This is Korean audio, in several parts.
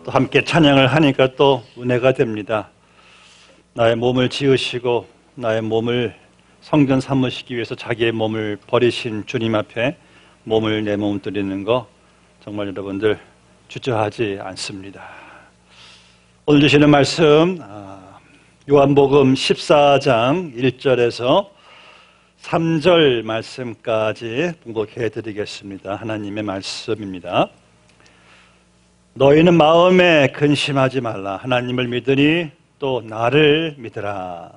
또 함께 찬양을 하니까 또 은혜가 됩니다. 나의 몸을 지으시고 나의 몸을 성전 삼으시기 위해서 자기의 몸을 버리신 주님 앞에 몸을 내 몸 드리는 거 정말 여러분들 주저하지 않습니다. 오늘 주시는 말씀 요한복음 14장 1절에서 3절 말씀까지 봉독해 드리겠습니다. 하나님의 말씀입니다. 너희는 마음에 근심하지 말라. 하나님을 믿으니 또 나를 믿으라.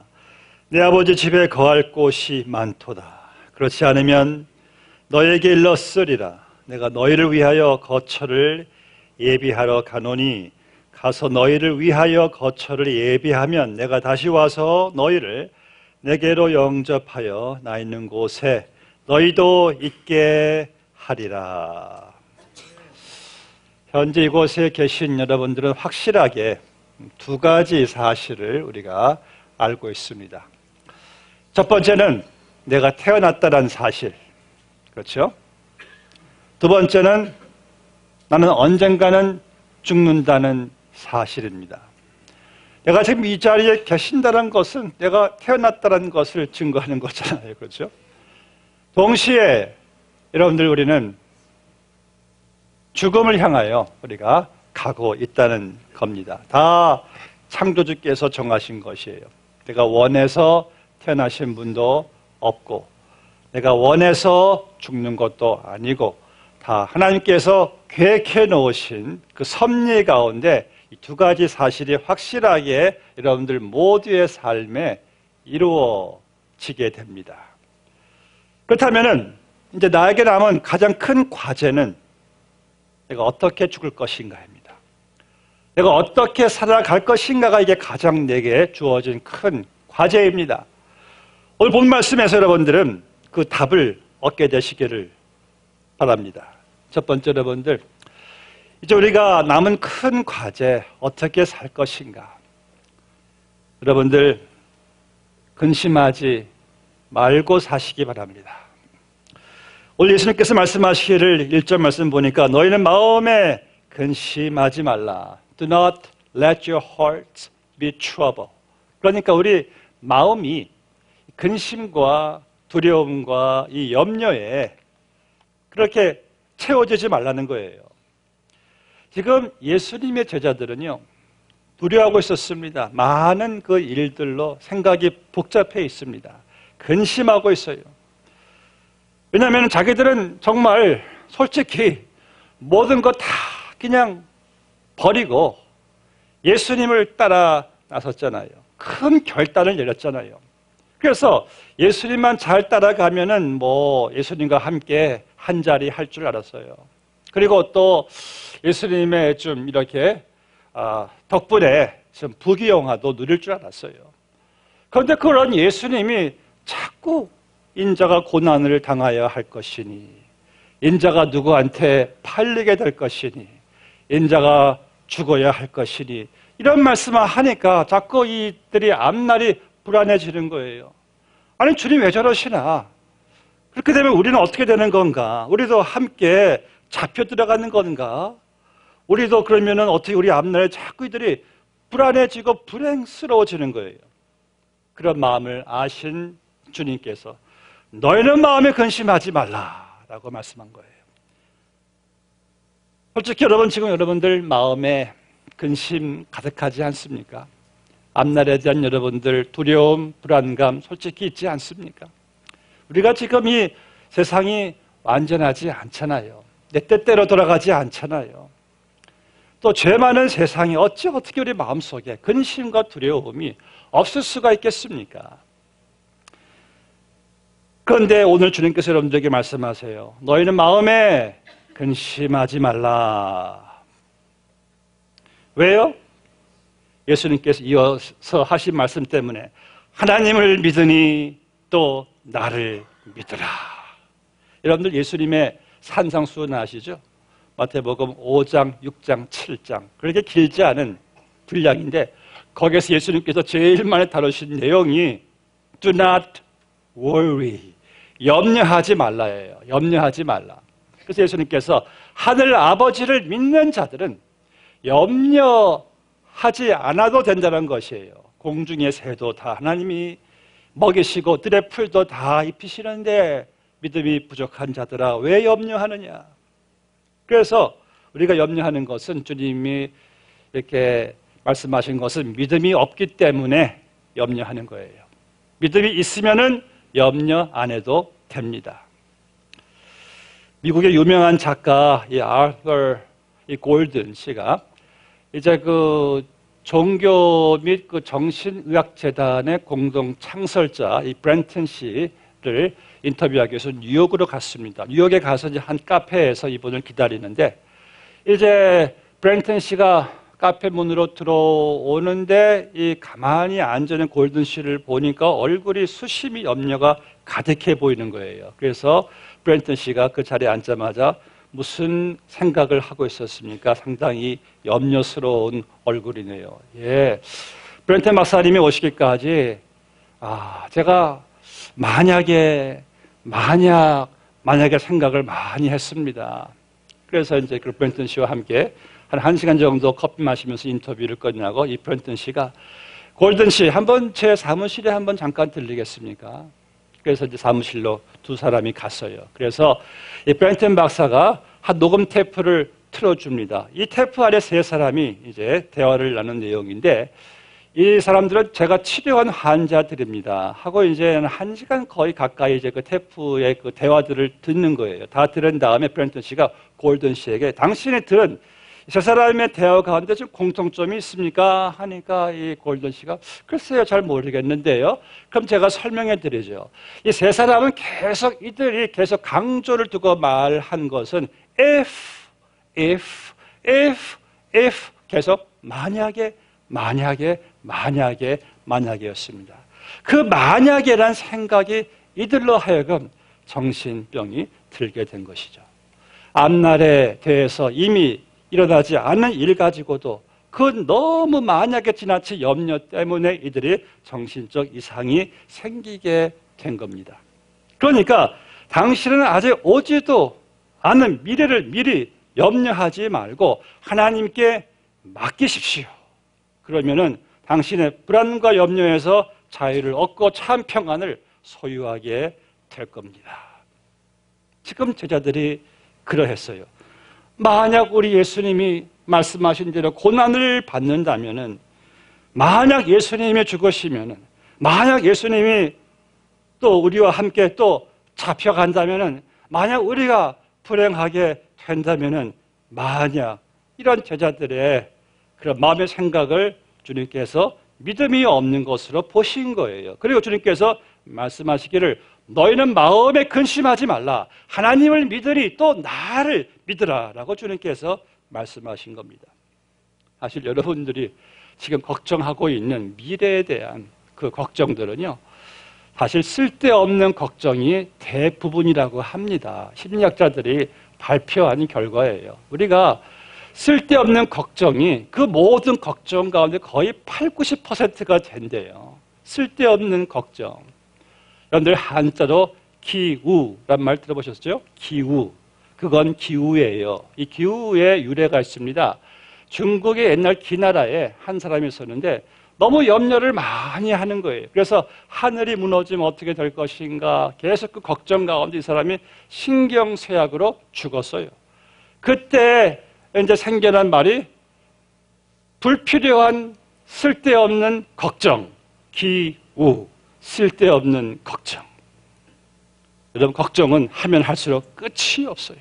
내 아버지 집에 거할 곳이 많도다. 그렇지 않으면 너에게 일렀으리라. 내가 너희를 위하여 거처를 예비하러 가노니 가서 너희를 위하여 거처를 예비하면 내가 다시 와서 너희를 내게로 영접하여 나 있는 곳에 너희도 있게 하리라. 현재 이곳에 계신 여러분들은 확실하게 두 가지 사실을 우리가 알고 있습니다. 첫 번째는 내가 태어났다는 사실, 그렇죠? 두 번째는 나는 언젠가는 죽는다는 사실입니다. 내가 지금 이 자리에 계신다는 것은 내가 태어났다는 것을 증거하는 거잖아요, 그렇죠? 동시에 여러분들 우리는 죽음을 향하여 우리가 가고 있다는 겁니다. 다 창조주께서 정하신 것이에요. 내가 원해서 태어나신 분도 없고 내가 원해서 죽는 것도 아니고 다 하나님께서 계획해 놓으신 그 섭리 가운데 이 두 가지 사실이 확실하게 여러분들 모두의 삶에 이루어지게 됩니다. 그렇다면은 이제 나에게 남은 가장 큰 과제는 내가 어떻게 죽을 것인가입니다. 내가 어떻게 살아갈 것인가가 이게 가장 내게 주어진 큰 과제입니다. 오늘 본 말씀에서 여러분들은 그 답을 얻게 되시기를 바랍니다. 첫 번째 여러분들, 이제 우리가 남은 큰 과제 어떻게 살 것인가. 여러분들 근심하지 말고 사시기 바랍니다. 오늘 예수님께서 말씀하시기를 1절 말씀 보니까 너희는 마음에 근심하지 말라. Do not let your hearts be troubled. 그러니까 우리 마음이 근심과 두려움과 이 염려에 그렇게 채워지지 말라는 거예요. 지금 예수님의 제자들은요, 두려워하고 있었습니다. 많은 그 일들로 생각이 복잡해 있습니다. 근심하고 있어요. 왜냐하면 자기들은 정말 솔직히 모든 것 다 그냥 버리고 예수님을 따라 나섰잖아요. 큰 결단을 내렸잖아요. 그래서 예수님만 잘 따라가면은 뭐 예수님과 함께 한 자리 할 줄 알았어요. 그리고 또 예수님의 좀 이렇게 덕분에 좀 부귀영화도 누릴 줄 알았어요. 그런데 그런 예수님이 자꾸 인자가 고난을 당하여야 할 것이니, 인자가 누구한테 팔리게 될 것이니, 인자가 죽어야 할 것이니, 이런 말씀을 하니까 자꾸 이들이 앞날이 불안해지는 거예요. 아니 주님 왜 저러시나? 그렇게 되면 우리는 어떻게 되는 건가? 우리도 함께 잡혀 들어가는 건가? 우리도 그러면은 어떻게 우리 앞날에 자꾸 이들이 불안해지고 불행스러워지는 거예요. 그런 마음을 아신 주님께서 너희는 마음에 근심하지 말라라고 말씀한 거예요. 솔직히 여러분 지금 여러분들 마음에 근심 가득하지 않습니까? 앞날에 대한 여러분들 두려움, 불안감 솔직히 있지 않습니까? 우리가 지금 이 세상이 완전하지 않잖아요. 내 뜻대로 돌아가지 않잖아요. 또 죄 많은 세상에 어떻게 우리 마음속에 근심과 두려움이 없을 수가 있겠습니까? 그런데 오늘 주님께서 여러분들에게 말씀하세요. 너희는 마음에 근심하지 말라. 왜요? 예수님께서 이어서 하신 말씀 때문에 하나님을 믿으니 또 나를 믿으라. 여러분들 예수님의 산상수훈 아시죠? 마태복음 5장, 6장, 7장 그렇게 길지 않은 분량인데 거기에서 예수님께서 제일 많이 다루신 내용이 Do not worry. 염려하지 말라예요. 염려하지 말라. 그래서 예수님께서 하늘 아버지를 믿는 자들은 염려하지 않아도 된다는 것이에요. 공중의 새도 다 하나님이 먹이시고 들의 풀도 다 입히시는데 믿음이 부족한 자들아 왜 염려하느냐. 그래서 우리가 염려하는 것은 주님이 이렇게 말씀하신 것은 믿음이 없기 때문에 염려하는 거예요. 믿음이 있으면은 염려 안 해도 됩니다. 미국의 유명한 작가 이 아서 골든 씨가 이제 그 종교 및 그 정신의학재단의 공동 창설자 이 브렌튼 씨를 인터뷰하기 위해서 뉴욕으로 갔습니다. 뉴욕에 가서 이제 한 카페에서 이분을 기다리는데 이제 브렌튼 씨가 카페 문으로 들어오는데 이 가만히 앉아 있는 골든 씨를 보니까 얼굴이 수심이 염려가 가득해 보이는 거예요. 그래서 브렌튼 씨가 그 자리에 앉자마자 무슨 생각을 하고 있었습니까? 상당히 염려스러운 얼굴이네요. 예, 브렌튼 박사님이 오시기까지 제가 만약에 생각을 많이 했습니다. 그래서 이제 그 브렌튼 씨와 함께 한 1시간 정도 커피 마시면서 인터뷰를 끝나고 이 브렌튼 씨가 골든 씨, 한번 제 사무실에 한번 잠깐 들리겠습니까? 그래서 이제 사무실로 두 사람이 갔어요. 그래서 이 브렌튼 박사가 한 녹음 테이프를 틀어줍니다. 이 테이프 아래 세 사람이 이제 대화를 나눈 내용인데 이 사람들은 제가 치료한 환자들입니다. 하고 이제 1시간 거의 가까이 이제 그 테이프의 그 대화들을 듣는 거예요. 다 들은 다음에 브렌튼 씨가 골든 씨에게 당신이 들은 저 사람의 대화 가운데 좀 공통점이 있습니까? 하니까 이 골든 씨가 글쎄요, 잘 모르겠는데요. 그럼 제가 설명해 드리죠. 이 세 사람은 이들이 계속 강조를 두고 말한 것은 if 계속 만약에였습니다. 그 만약에란 생각이 이들로 하여금 정신병이 들게 된 것이죠. 앞날에 대해서 이미 일어나지 않은 일 가지고도 그 너무 만약에 지나친 염려 때문에 이들이 정신적 이상이 생기게 된 겁니다. 그러니까 당신은 아직 오지도 않은 미래를 미리 염려하지 말고 하나님께 맡기십시오. 그러면은 당신의 불안과 염려에서 자유를 얻고 참 평안을 소유하게 될 겁니다. 지금 제자들이 그러했어요. 만약 우리 예수님이 말씀하신 대로 고난을 받는다면은, 만약 예수님이 죽으시면은, 만약 예수님이 또 우리와 함께 또 잡혀간다면은, 만약 우리가 불행하게 된다면은, 만약 이런 제자들의 그런 마음의 생각을 주님께서 믿음이 없는 것으로 보신 거예요. 그리고 주님께서 말씀하시기를 너희는 마음에 근심하지 말라. 하나님을 믿으니 또 나를 믿으라. 라고 주님께서 말씀하신 겁니다. 사실 여러분들이 지금 걱정하고 있는 미래에 대한 그 걱정들은요, 사실 쓸데없는 걱정이 대부분이라고 합니다. 심리학자들이 발표한 결과예요. 우리가 쓸데없는 걱정이 그 모든 걱정 가운데 거의 80~90%가 된대요. 쓸데없는 걱정. 여러분들 한자로 기우란 말 들어보셨죠? 기우. 그건 기우예요. 이 기우의 유래가 있습니다. 중국의 옛날 기나라에 한 사람이 있었는데 너무 염려를 많이 하는 거예요. 그래서 하늘이 무너지면 어떻게 될 것인가 계속 그 걱정 가운데 이 사람이 신경쇠약으로 죽었어요. 그때 이제 생겨난 말이 불필요한 쓸데없는 걱정, 기우, 쓸데없는 걱정. 여러분, 걱정은 하면 할수록 끝이 없어요.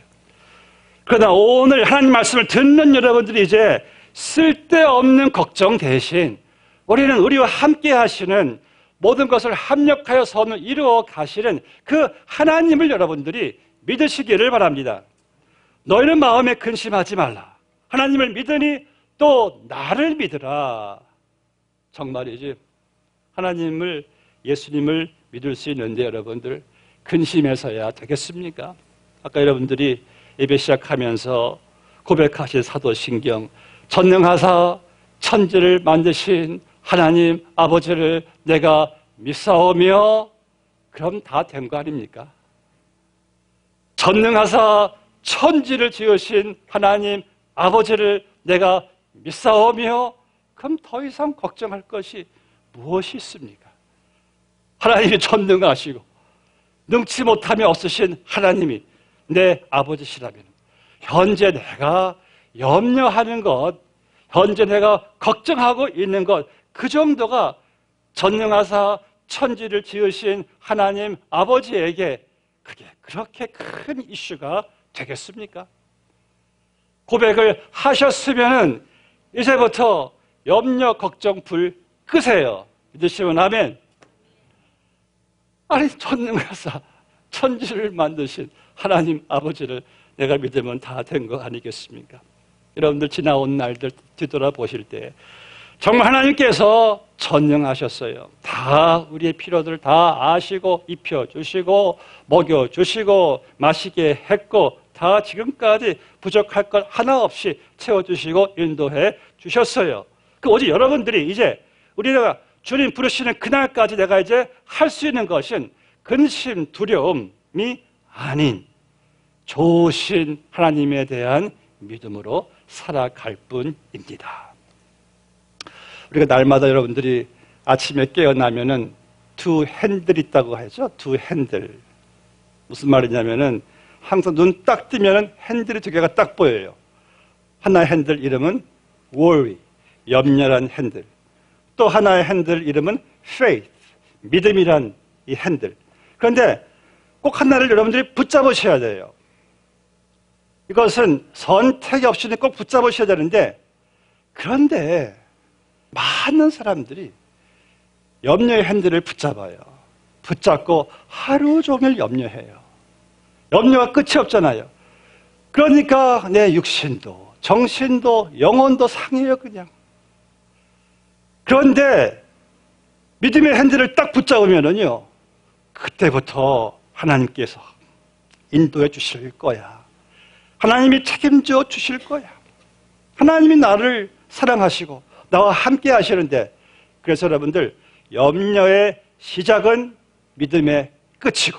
그러나 오늘 하나님 말씀을 듣는 여러분들이 이제 쓸데없는 걱정 대신 우리는 우리와 함께 하시는 모든 것을 합력하여 선을 이루어 가시는 그 하나님을 여러분들이 믿으시기를 바랍니다. 너희는 마음에 근심하지 말라. 하나님을 믿으니 또 나를 믿으라. 정말이지. 하나님을, 예수님을 믿을 수 있는데 여러분들 근심해서야 되겠습니까? 아까 여러분들이 예배 시작하면서 고백하신 사도신경, 전능하사 천지를 만드신 하나님 아버지를 내가 믿사오며, 그럼 다 된 거 아닙니까? 전능하사 천지를 지으신 하나님 아버지를 내가 믿사오며 그럼 더 이상 걱정할 것이 무엇이 있습니까? 하나님이 전능하시고 능치 못함이 없으신 하나님이 내 아버지시라면 현재 내가 염려하는 것, 현재 내가 걱정하고 있는 것, 그 정도가 전능하사 천지를 지으신 하나님 아버지에게 그게 그렇게 큰 이슈가 되겠습니까? 고백을 하셨으면 이제부터 염려, 걱정, 불 끄세요. 믿으시면 아멘. 아니, 전능하사 천지를 만드신 하나님 아버지를 내가 믿으면 다 된 거 아니겠습니까? 여러분들 지나온 날들 뒤돌아보실 때 정말 하나님께서 전능하셨어요. 다 우리의 필요들을 다 아시고 입혀주시고 먹여주시고 마시게 했고 다 지금까지 부족할 것 하나 없이 채워주시고 인도해 주셨어요. 그 오직 여러분들이 이제 우리가 주님 부르시는 그날까지 내가 이제 할 수 있는 것은 근심, 두려움이 아닌 좋으신 하나님에 대한 믿음으로 살아갈 뿐입니다. 우리가 날마다 여러분들이 아침에 깨어나면은 두 핸들이 있다고 하죠. 두 핸들. 무슨 말이냐면은 항상 눈 딱 뜨면은 핸들이 두 개가 딱 보여요. 하나의 핸들 이름은 worry, 염려란 핸들. 또 하나의 핸들 이름은 faith, 믿음이란 이 핸들. 그런데 꼭 하나를 여러분들이 붙잡으셔야 돼요. 이것은 선택이 없이는 꼭 붙잡으셔야 되는데, 그런데 많은 사람들이 염려의 핸들을 붙잡아요. 붙잡고 하루 종일 염려해요. 염려가 끝이 없잖아요. 그러니까 내 육신도 정신도 영혼도 상해요, 그냥. 그런데 믿음의 핸들을 딱 붙잡으면은요, 그때부터 하나님께서 인도해 주실 거야. 하나님이 책임져 주실 거야. 하나님이 나를 사랑하시고 나와 함께 하시는데, 그래서 여러분들 염려의 시작은 믿음의 끝이고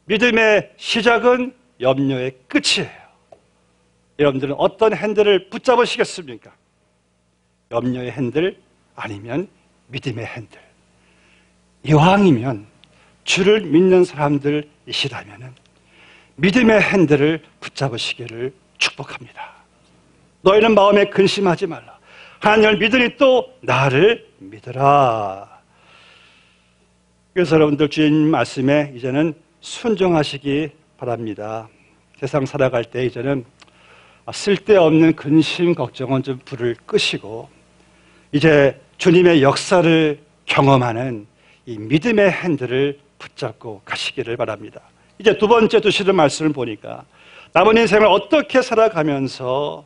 믿음의 시작은 염려의 끝이에요. 여러분들은 어떤 핸들을 붙잡으시겠습니까? 염려의 핸들 아니면 믿음의 핸들. 이왕이면 주를 믿는 사람들이시라면 믿음의 핸들을 붙잡으시기를 축복합니다. 너희는 마음에 근심하지 말라. 하나님을 믿으니 또 나를 믿으라. 그래서 여러분들 주님 말씀에 이제는 순종하시기 바랍니다. 세상 살아갈 때 이제는 쓸데없는 근심, 걱정은 좀 불을 끄시고 이제 주님의 역사를 경험하는 이 믿음의 핸들을 붙잡고 가시기를 바랍니다. 이제 두 번째 주시는 말씀을 보니까 남은 인생을 어떻게 살아가면서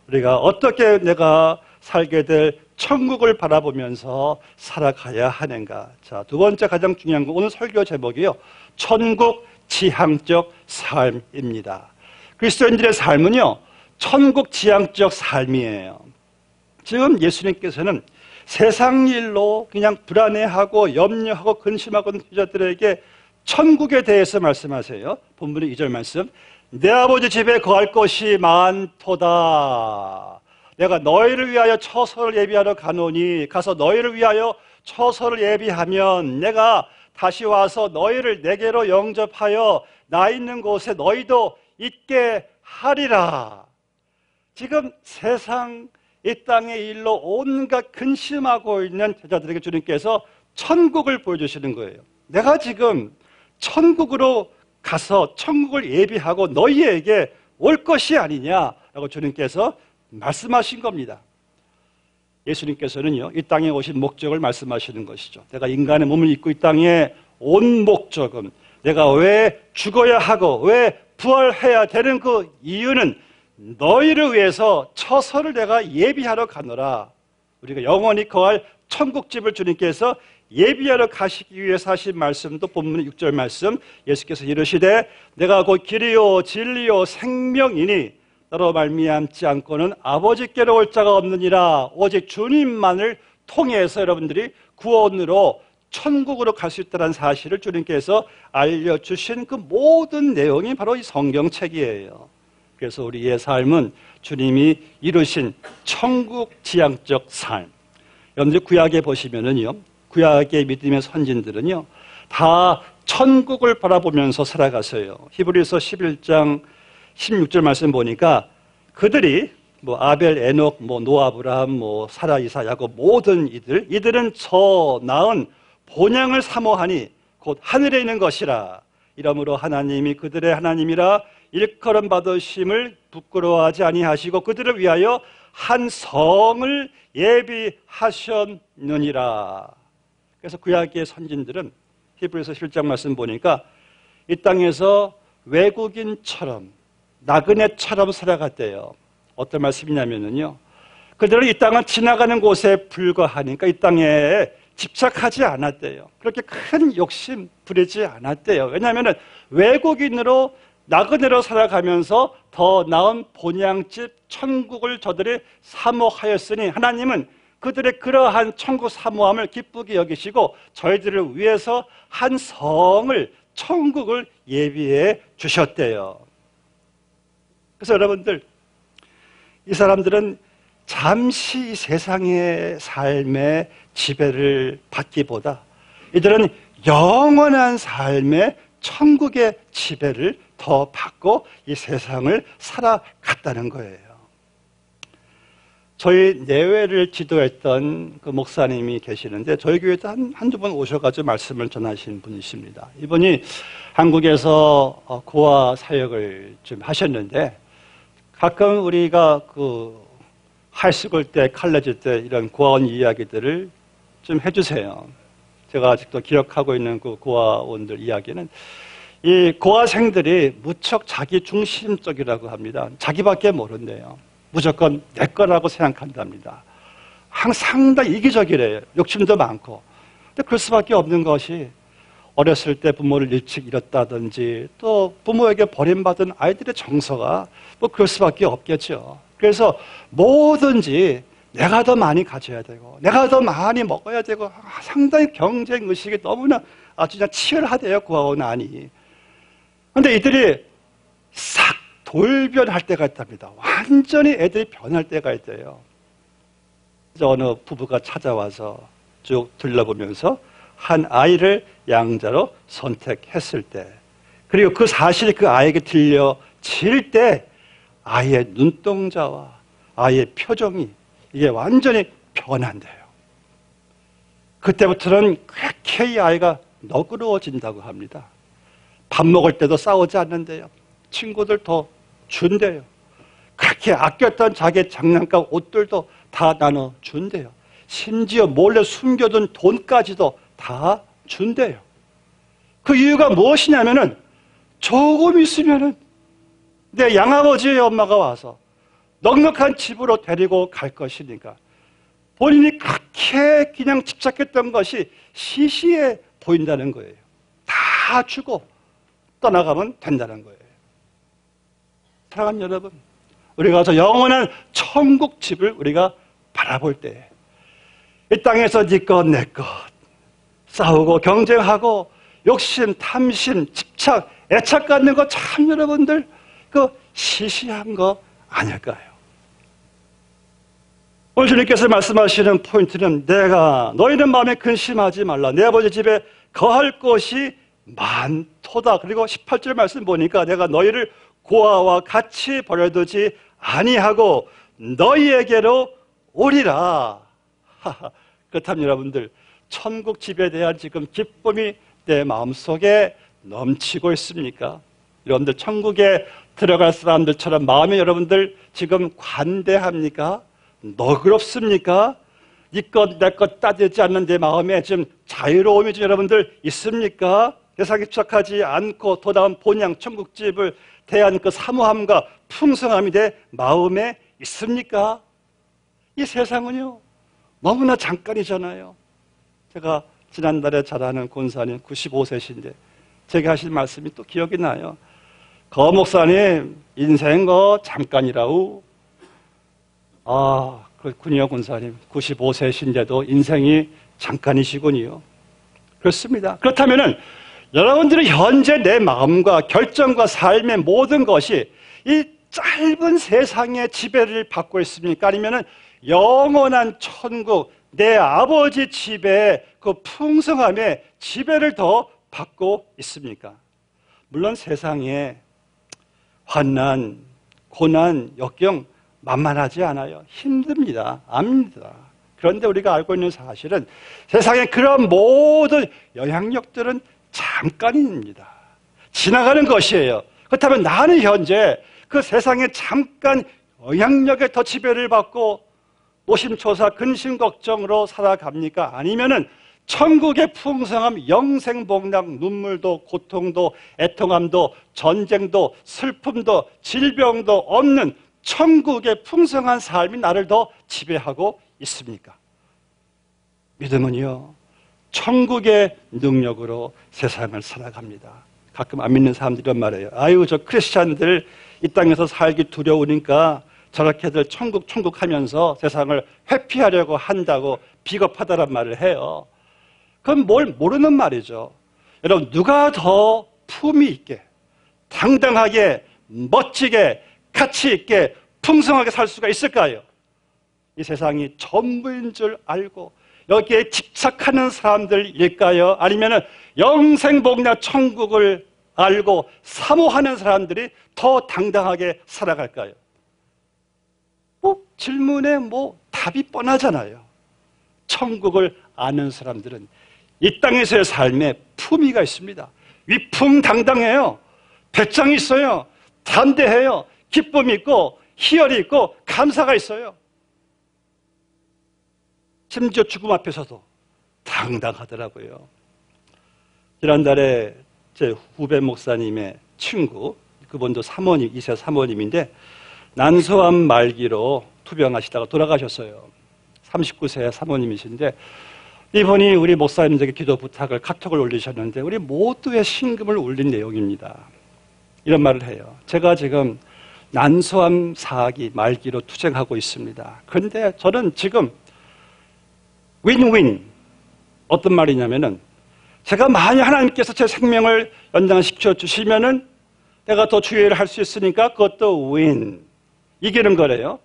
우리가 어떻게 내가 살게 될 천국을 바라보면서 살아가야 하는가. 자, 두 번째 가장 중요한 거 오늘 설교 제목이요, 천국 지향적 삶입니다. 그리스도인들의 삶은요, 천국 지향적 삶이에요. 지금 예수님께서는 세상 일로 그냥 불안해하고 염려하고 근심하고 있는 자들에게 천국에 대해서 말씀하세요. 본문의 2절 말씀. 내 아버지 집에 거할 것이 많도다. 내가 너희를 위하여 처소를 예비하러 가노니 가서 너희를 위하여 처소를 예비하면 내가 다시 와서 너희를 내게로 영접하여 나 있는 곳에 너희도 있게 하리라. 지금 세상 이 땅의 일로 온갖 근심하고 있는 제자들에게 주님께서 천국을 보여주시는 거예요. 내가 지금 천국으로 가서 천국을 예비하고 너희에게 올 것이 아니냐라고 주님께서 말씀하신 겁니다. 예수님께서는요, 이 땅에 오신 목적을 말씀하시는 것이죠. 내가 인간의 몸을 입고 이 땅에 온 목적은 내가 왜 죽어야 하고 왜 부활해야 되는 그 이유는 너희를 위해서 처소를 내가 예비하러 가노라. 우리가 영원히 거할 천국집을 주님께서 예비하러 가시기 위해서 하신 말씀도 본문의 6절 말씀, 예수께서 이르시되 내가 곧 길이요 진리요 생명이니 나로 말미암지 않고는 아버지께로 올 자가 없느니라. 오직 주님만을 통해서 여러분들이 구원으로 천국으로 갈 수 있다는 사실을 주님께서 알려주신 그 모든 내용이 바로 이 성경책이에요. 그래서 우리의 삶은 주님이 이루신 천국 지향적 삶. 여러분들 구약에 보시면은요, 구약의 믿음의 선진들은요, 다 천국을 바라보면서 살아갔어요. 히브리서 11장 16절 말씀 보니까 그들이 아벨, 에녹, 노아, 아브라함, 사라, 이사, 야곱 모든 이들은 저 나은 본향을 사모하니 곧 하늘에 있는 것이라. 이러므로 하나님이 그들의 하나님이라 일컬음 받으심을 부끄러워하지 아니하시고 그들을 위하여 한 성을 예비하셨느니라. 그래서 구약의 선진들은 히브리서 7장 말씀 보니까 이 땅에서 외국인처럼 나그네처럼 살아갔대요. 어떤 말씀이냐면요, 그들은 이 땅은 지나가는 곳에 불과하니까 이 땅에 집착하지 않았대요. 그렇게 큰 욕심 부리지 않았대요. 왜냐하면 외국인으로 나그네로 살아가면서 더 나은 본향집 천국을 저들이 사모하였으니 하나님은 그들의 그러한 천국 사모함을 기쁘게 여기시고 저희들을 위해서 한 성을, 천국을 예비해 주셨대요. 그래서 여러분들, 이 사람들은 잠시 이 세상의 삶의 지배를 받기보다 이들은 영원한 삶의 천국의 지배를 더 받고 이 세상을 살아갔다는 거예요. 저희 내외를 지도했던 그 목사님이 계시는데 저희 교회도 한두 번 오셔가지고 말씀을 전하신 분이십니다. 이분이 한국에서 고아 사역을 좀 하셨는데 가끔 우리가 하이스쿨 때, 칼레지 때 이런 고아원 이야기들을 좀 해주세요. 제가 아직도 기억하고 있는 그 고아원들 이야기는 이 고아생들이 무척 자기 중심적이라고 합니다. 자기밖에 모른대요. 무조건 내 거라고 생각한답니다. 상당히 이기적이래요. 욕심도 많고. 근데 그럴 수밖에 없는 것이 어렸을 때 부모를 일찍 잃었다든지 또 부모에게 버림받은 아이들의 정서가 그럴 수밖에 없겠죠. 그래서 뭐든지 내가 더 많이 가져야 되고 내가 더 많이 먹어야 되고 상당히 경쟁의식이 너무나 아주 그냥 치열하대요. 고아원 안이. 그런데 이들이 싹 돌변할 때가 있답니다. 완전히 애들이 변할 때가 있대요. 어느 부부가 찾아와서 쭉 둘러보면서 한 아이를 양자로 선택했을 때, 그리고 그 사실이 그 아이에게 들려질 때 아이의 눈동자와 아이의 표정이 이게 완전히 변한대요. 그때부터는 그렇게 이 아이가 너그러워진다고 합니다. 밥 먹을 때도 싸우지 않는데요. 친구들 더 준대요. 그렇게 아꼈던 자기 장난감 옷들도 다 나눠준대요. 심지어 몰래 숨겨둔 돈까지도 다 준대요. 그 이유가 무엇이냐면은 조금 있으면은 내 양아버지의 엄마가 와서 넉넉한 집으로 데리고 갈 것이니까 본인이 그렇게 그냥 집착했던 것이 시시해 보인다는 거예요. 다 주고 떠나가면 된다는 거예요. 사랑하는 여러분, 우리가 저 영원한 천국집을 우리가 바라볼 때 이 땅에서 네 것 내 것 싸우고 경쟁하고 욕심, 탐심, 집착, 애착 갖는 거 참 여러분들 시시한 거 아닐까요? 오늘 주님께서 말씀하시는 포인트는 너희는 마음에 근심하지 말라. 내 아버지 집에 거할 곳이 많도다. 그리고 18절 말씀 보니까 내가 너희를 고아와 같이 버려두지 아니하고 너희에게로 오리라. 그렇다면 여러분들, 천국 집에 대한 지금 기쁨이 내 마음속에 넘치고 있습니까? 여러분들 천국에 들어갈 사람들처럼 마음이 여러분들 지금 관대합니까? 너그럽습니까? 네 것 내 것 따지지 않는 내 마음에 지금 자유로움이 좀 여러분들 있습니까? 세상에 집착하지 않고 더 나은 본향 천국집을 대한 그 사모함과 풍성함이 내 마음에 있습니까? 이 세상은요 너무나 잠깐이잖아요. 제가 지난달에 잘 아는 권사님 95세신데 제가 하신 말씀이 또 기억이 나요. 거 목사님 인생 잠깐이라우. 아 그렇군요. 권사님 95세신데도 인생이 잠깐이시군요. 그렇습니다. 그렇다면은 여러분들의 현재 내 마음과 결정과 삶의 모든 것이 이 짧은 세상의 지배를 받고 있습니까? 아니면은 영원한 천국, 내 아버지 집의 그 풍성함의 지배를 더 받고 있습니까? 물론 세상에 환난, 고난, 역경 만만하지 않아요. 힘듭니다. 압니다. 그런데 우리가 알고 있는 사실은 세상의 그런 모든 영향력들은 잠깐입니다. 지나가는 것이에요. 그렇다면 나는 현재 그 세상에 잠깐 영향력에 더 지배를 받고 노심초사 근심걱정으로 살아갑니까? 아니면은 천국의 풍성함, 영생복락, 눈물도 고통도 애통함도 전쟁도 슬픔도 질병도 없는 천국의 풍성한 삶이 나를 더 지배하고 있습니까? 믿음은요, 천국의 능력으로 세상을 살아갑니다. 가끔 안 믿는 사람들이 이런 말이에요. 아유, 저 크리스찬들 이 땅에서 살기 두려우니까 저렇게들 천국 하면서 세상을 회피하려고 한다고 비겁하다란 말을 해요. 그건 뭘 모르는 말이죠. 여러분, 누가 더 품위 있게, 당당하게, 멋지게, 가치 있게, 풍성하게 살 수가 있을까요? 이 세상이 전부인 줄 알고 여기에 집착하는 사람들일까요? 아니면 영생복락 천국을 알고 사모하는 사람들이 더 당당하게 살아갈까요? 질문에 답이 뻔하잖아요. 천국을 아는 사람들은 이 땅에서의 삶에 품위가 있습니다. 위풍당당해요. 배짱이 있어요. 담대해요. 기쁨이 있고 희열이 있고 감사가 있어요. 심지어 죽음 앞에서도 당당하더라고요. 지난달에 제 후배 목사님의 친구, 그분도 사모님, 2세 사모님인데 난소암 말기로 투병하시다가 돌아가셨어요. 39세 사모님이신데 이분이 우리 목사님에게 기도 부탁을 카톡을 올리셨는데 우리 모두의 신금을 울린 내용입니다. 이런 말을 해요. 제가 지금 난소암 4기 말기로 투쟁하고 있습니다. 그런데 저는 지금 윈윈, 어떤 말이냐면은 제가 만약 하나님께서 제 생명을 연장시켜 주시면은 내가 더 주의를 할 수 있으니까 그것도 윈, 이기는 거래요.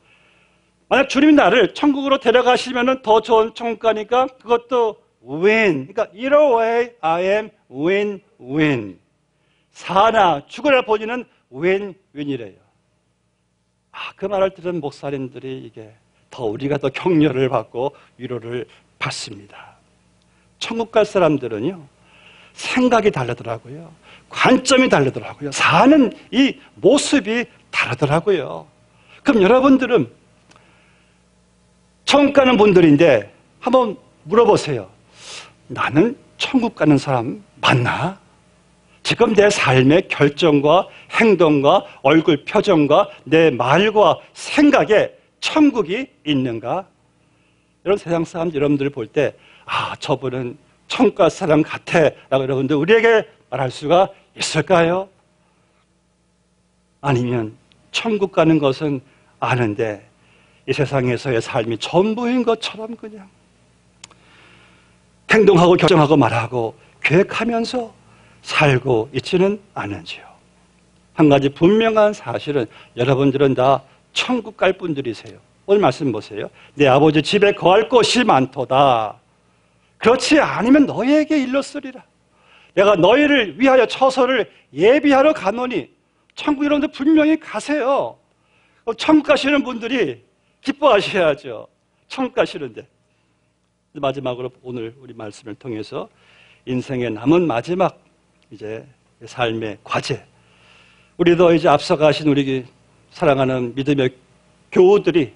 만약 주님이 나를 천국으로 데려가시면은 더 좋은 천국 가니까 그것도 윈. 그러니까 either way I am win-win. 사나 죽으라 보니는 윈윈이래요. 그 말을 들은 목사님들이 이게 더 우리가 더 격려를 받고 위로를 받습니다. 천국 갈 사람들은요, 생각이 다르더라고요. 관점이 다르더라고요. 사는 이 모습이 다르더라고요. 그럼 여러분들은 천국 가는 분들인데 한번 물어보세요. 나는 천국 가는 사람 맞나? 지금 내 삶의 결정과 행동과 얼굴 표정과 내 말과 생각에 천국이 있는가? 이런 세상 사람들 여러분들 볼 때 저분은 천국 갈 사람 같아 라고 여러분들 우리에게 말할 수가 있을까요? 아니면 천국 가는 것은 아는데 이 세상에서의 삶이 전부인 것처럼 그냥 행동하고 결정하고 말하고 계획하면서 살고 있지는 않은지요. 한 가지 분명한 사실은 여러분들은 다 천국 갈 분들이세요. 오늘 말씀 보세요. 내 아버지 집에 거할 곳이 많도다. 그렇지 않으면 너희에게 일렀으리라. 내가 너희를 위하여 처소를 예비하러 가노니. 천국 여러분들 분명히 가세요. 천국 가시는 분들이 기뻐하셔야죠. 천국 가시는데. 마지막으로 오늘 우리 말씀을 통해서 인생의 남은 마지막 이제 삶의 과제, 우리도 이제 앞서가신 우리 사랑하는 믿음의 교우들이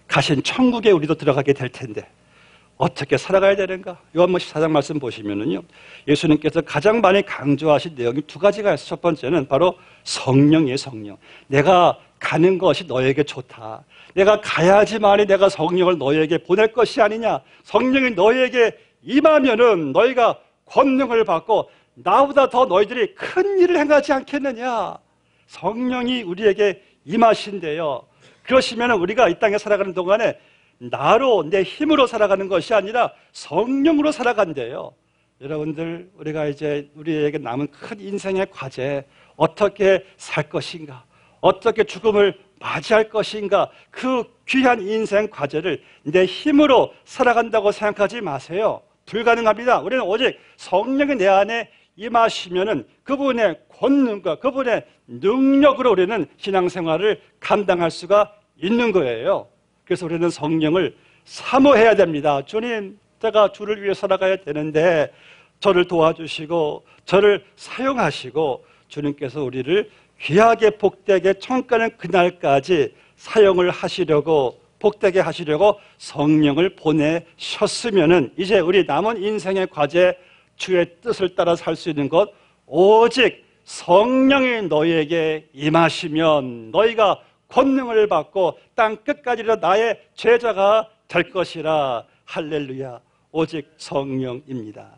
가신 천국에 우리도 들어가게 될 텐데 어떻게 살아가야 되는가? 요한복음 14장 말씀 보시면은요, 예수님께서 가장 많이 강조하신 내용이 두 가지가 있어요. 첫 번째는 바로 성령이에요. 성령. 내가 가는 것이 너에게 좋다. 내가 가야지만이 내가 성령을 너에게 보낼 것이 아니냐. 성령이 너에게 임하면은 너희가 권능을 받고 나보다 더 너희들이 큰 일을 행하지 않겠느냐. 성령이 우리에게 임하신대요. 그러시면 우리가 이 땅에 살아가는 동안에 나로 내 힘으로 살아가는 것이 아니라 성령으로 살아간대요. 여러분들, 우리가 이제 우리에게 남은 큰 인생의 과제, 어떻게 살 것인가, 어떻게 죽음을 맞이할 것인가, 그 귀한 인생 과제를 내 힘으로 살아간다고 생각하지 마세요. 불가능합니다. 우리는 오직 성령이 내 안에 임하시면은 그분의 권능과 그분의 능력으로 우리는 신앙생활을 감당할 수가 있는 거예요. 그래서 우리는 성령을 사모해야 됩니다. 주님, 제가 주를 위해 살아가야 되는데 저를 도와주시고 저를 사용하시고 주님께서 우리를 귀하게 복되게 청가는 그날까지 사용을 하시려고, 복되게 하시려고 성령을 보내셨으면은 이제 우리 남은 인생의 과제, 주의 뜻을 따라 살 수 있는 것, 오직 성령이 너희에게 임하시면 너희가 권능을 받고 땅 끝까지로 나의 제자가 될 것이라. 할렐루야. 오직 성령입니다.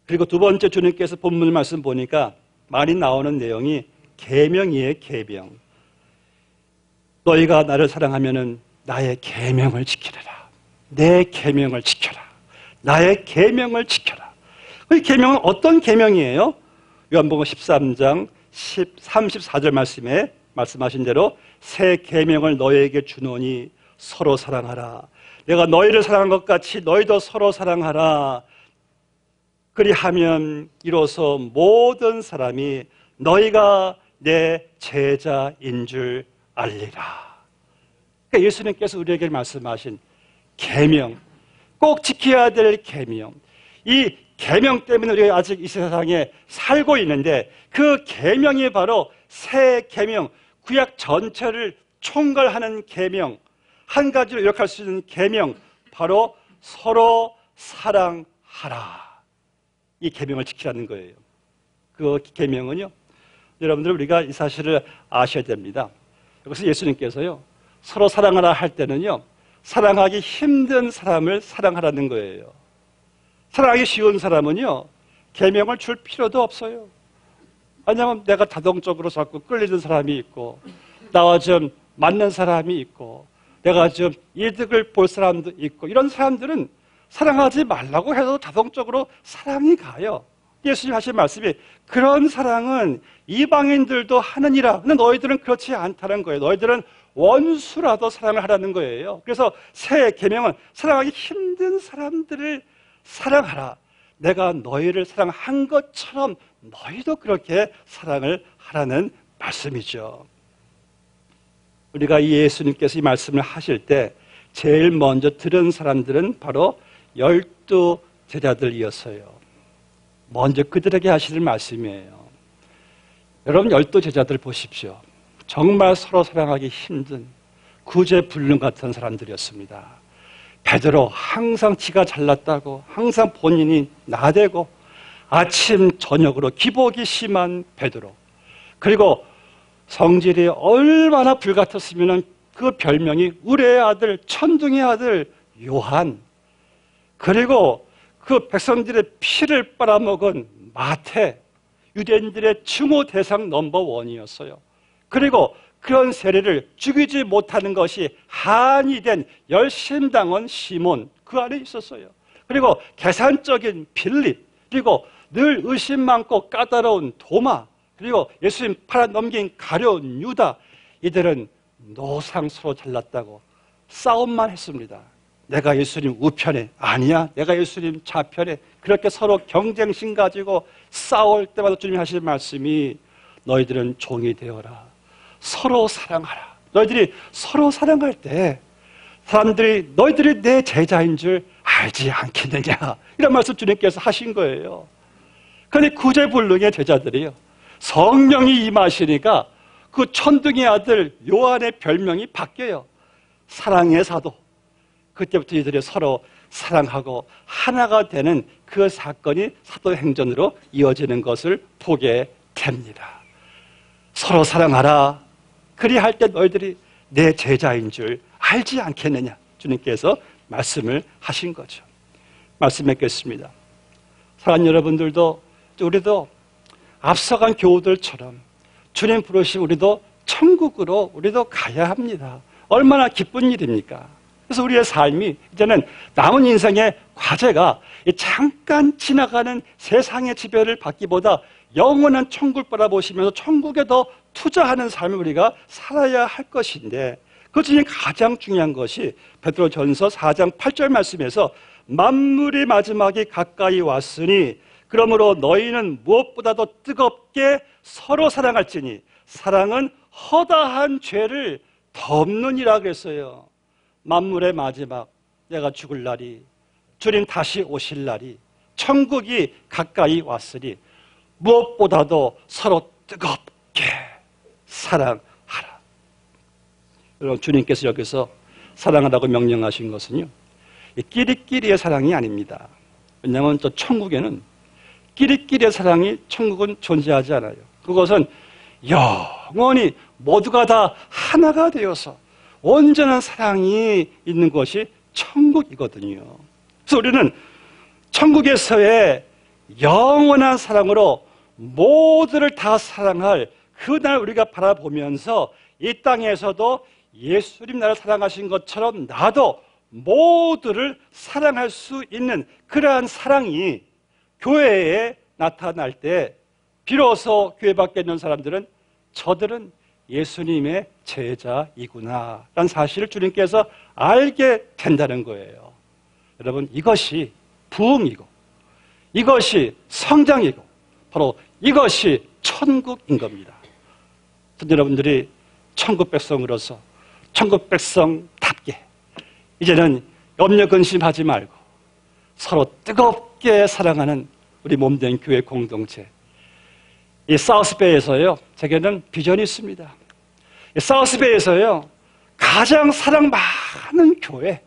그리고 두 번째, 주님께서 본문 말씀 보니까 많이 나오는 내용이 계명이에요. 계명. 너희가 나를 사랑하면은 나의 계명을 지키라. 내 계명을 지켜라. 나의 계명을 지켜라. 그 계명은 어떤 계명이에요? 요한복음 13장 34절 말씀에 말씀하신 대로 새 계명을 너희에게 주노니 서로 사랑하라. 내가 너희를 사랑한 것 같이 너희도 서로 사랑하라. 그리하면 이로써 모든 사람이 너희가 내 제자인 줄 알리라. 그러니까 예수님께서 우리에게 말씀하신 계명, 꼭 지켜야 될 계명, 이 계명 때문에 우리가 아직 이 세상에 살고 있는데 그 계명이 바로 새 계명, 구약 전체를 총괄하는 계명, 한 가지로 요약할 수 있는 계명, 바로 서로 사랑하라. 이 계명을 지키라는 거예요. 그 계명은요, 여러분들 우리가 이 사실을 아셔야 됩니다. 여기서 예수님께서요, 서로 사랑하라 할 때는요, 사랑하기 힘든 사람을 사랑하라는 거예요. 사랑하기 쉬운 사람은요, 계명을 줄 필요도 없어요. 왜냐하면 내가 자동적으로 자꾸 끌리는 사람이 있고, 나와 좀 맞는 사람이 있고, 내가 좀 이득을 볼 사람도 있고, 이런 사람들은 사랑하지 말라고 해도 자동적으로 사랑이 가요. 예수님 하신 말씀이 그런 사랑은 이방인들도 하느니라. 근데 너희들은 그렇지 않다는 거예요. 너희들은 원수라도 사랑을 하라는 거예요. 그래서 새 계명은 사랑하기 힘든 사람들을 사랑하라. 내가 너희를 사랑한 것처럼 너희도 그렇게 사랑을 하라는 말씀이죠. 우리가 예수님께서 이 말씀을 하실 때 제일 먼저 들은 사람들은 바로 12 제자들이었어요. 먼저 그들에게 하시는 말씀이에요. 여러분 12 제자들 보십시오. 정말 서로 사랑하기 힘든 구제불능 같은 사람들이었습니다. 베드로 항상 지가 잘났다고 항상 본인이 나대고 아침 저녁으로 기복이 심한 베드로, 그리고 성질이 얼마나 불같았으면 그 별명이 우레의 아들, 천둥의 아들 요한, 그리고 그 백성들의 피를 빨아먹은 마태, 유대인들의 증오 대상 넘버1이었어요. 그리고 그런 세례를 죽이지 못하는 것이 한이 된 열심당원 시몬, 그 안에 있었어요. 그리고 계산적인 빌립, 그리고 늘 의심 많고 까다로운 도마, 그리고 예수님 팔아넘긴 가룟 유다, 이들은 노상 서로 잘났다고 싸움만 했습니다. 내가 예수님 우편에, 아니야 내가 예수님 좌편에, 그렇게 서로 경쟁심 가지고 싸울 때마다 주님이 하시는 말씀이 너희들은 종이 되어라. 서로 사랑하라. 너희들이 서로 사랑할 때 사람들이 너희들이 내 제자인 줄 알지 않겠느냐, 이런 말씀 주님께서 하신 거예요. 그런데 구제불능의 제자들이요, 성령이 임하시니까 그 천둥의 아들 요한의 별명이 바뀌어요. 사랑의 사도. 그때부터 이들이 서로 사랑하고 하나가 되는 그 사건이 사도행전으로 이어지는 것을 보게 됩니다. 서로 사랑하라. 그리할 때 너희들이 내 제자인 줄 알지 않겠느냐, 주님께서 말씀을 하신 거죠. 말씀 맺겠습니다. 사랑하는 여러분들도, 우리도 앞서간 교우들처럼 주님 부르시면 우리도 천국으로 우리도 가야 합니다. 얼마나 기쁜 일입니까? 그래서 우리의 삶이 이제는 남은 인생의 과제가 잠깐 지나가는 세상의 지배를 받기보다 영원한 천국을 바라보시면서 천국에 더 투자하는 삶을 우리가 살아야 할 것인데, 그 중에 가장 중요한 것이 베드로전서 4장 8절 말씀에서 만물의 마지막이 가까이 왔으니 그러므로 너희는 무엇보다도 뜨겁게 서로 사랑할지니 사랑은 허다한 죄를 덮느니라 그랬어요. 만물의 마지막, 내가 죽을 날이, 주님 다시 오실 날이, 천국이 가까이 왔으니 무엇보다도 서로 뜨겁게 사랑하라. 여러분, 주님께서 여기서 사랑하라고 명령하신 것은요, 끼리끼리의 사랑이 아닙니다. 왜냐하면 또 천국에는 끼리끼리의 사랑이, 천국은 존재하지 않아요. 그것은 영원히 모두가 다 하나가 되어서 온전한 사랑이 있는 것이 천국이거든요. 그래서 우리는 천국에서의 영원한 사랑으로 모두를 다 사랑할 그날 우리가 바라보면서 이 땅에서도 예수님 나를 사랑하신 것처럼 나도 모두를 사랑할 수 있는 그러한 사랑이 교회에 나타날 때 비로소 교회 밖에 있는 사람들은 저들은 예수님의 제자이구나 라는 사실을 주님께서 알게 된다는 거예요. 여러분, 이것이 부흥이고 이것이 성장이고 바로 이것이 천국인 겁니다. 여러분들이 천국 백성으로서 천국 백성답게 이제는 염려 근심하지 말고 서로 뜨겁게 사랑하는 우리 몸된 교회 공동체, 이 사우스베이에서요, 제게는 비전이 있습니다. 이 사우스베이에서요, 가장 사랑 많은 교회,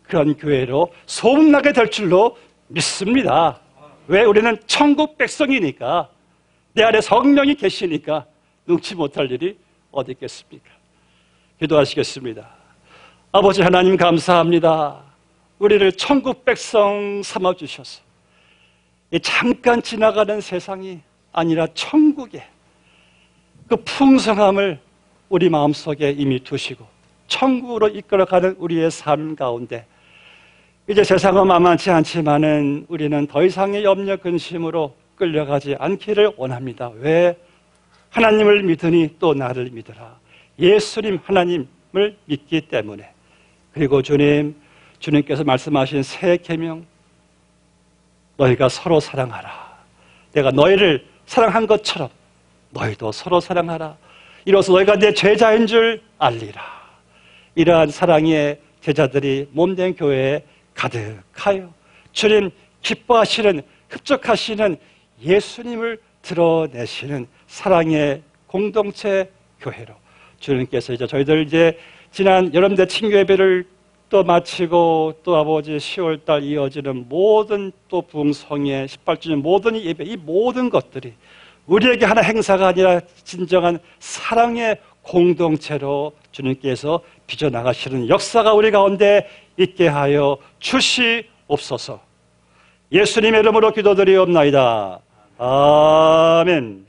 그런 교회로 소문나게 될 줄로 믿습니다. 왜? 우리는 천국 백성이니까, 내 안에 성령이 계시니까 능치 못할 일이 어디 있겠습니까? 기도하시겠습니다. 아버지 하나님, 감사합니다. 우리를 천국 백성 삼아주셔서 이 잠깐 지나가는 세상이 아니라 천국의 그 풍성함을 우리 마음속에 이미 두시고 천국으로 이끌어가는 우리의 삶 가운데 이제 세상은 만만치 않지만은 우리는 더 이상의 염려 근심으로 끌려가지 않기를 원합니다. 왜? 하나님을 믿으니 또 나를 믿으라. 예수님 하나님을 믿기 때문에. 그리고 주님께서 말씀하신 새 계명, 너희가 서로 사랑하라. 내가 너희를 사랑한 것처럼 너희도 서로 사랑하라. 이로써 너희가 내 제자인 줄 알리라. 이러한 사랑의 제자들이 몸된 교회에 가득하여 주님 기뻐하시는, 흡족하시는 예수님을 드러내시는 사랑의 공동체 교회로 주님께서 이제 저희들 이제 지난 여름대 친교 예배를 또 마치고 또 아버지 10월달 이어지는 모든 또 부흥성회 18주년 모든 예배, 이 모든 것들이 우리에게 하나 행사가 아니라 진정한 사랑의 공동체로 주님께서 빚어나가시는 역사가 우리 가운데 있게 하여 주시옵소서. 예수님의 이름으로 기도드리옵나이다. 아멘.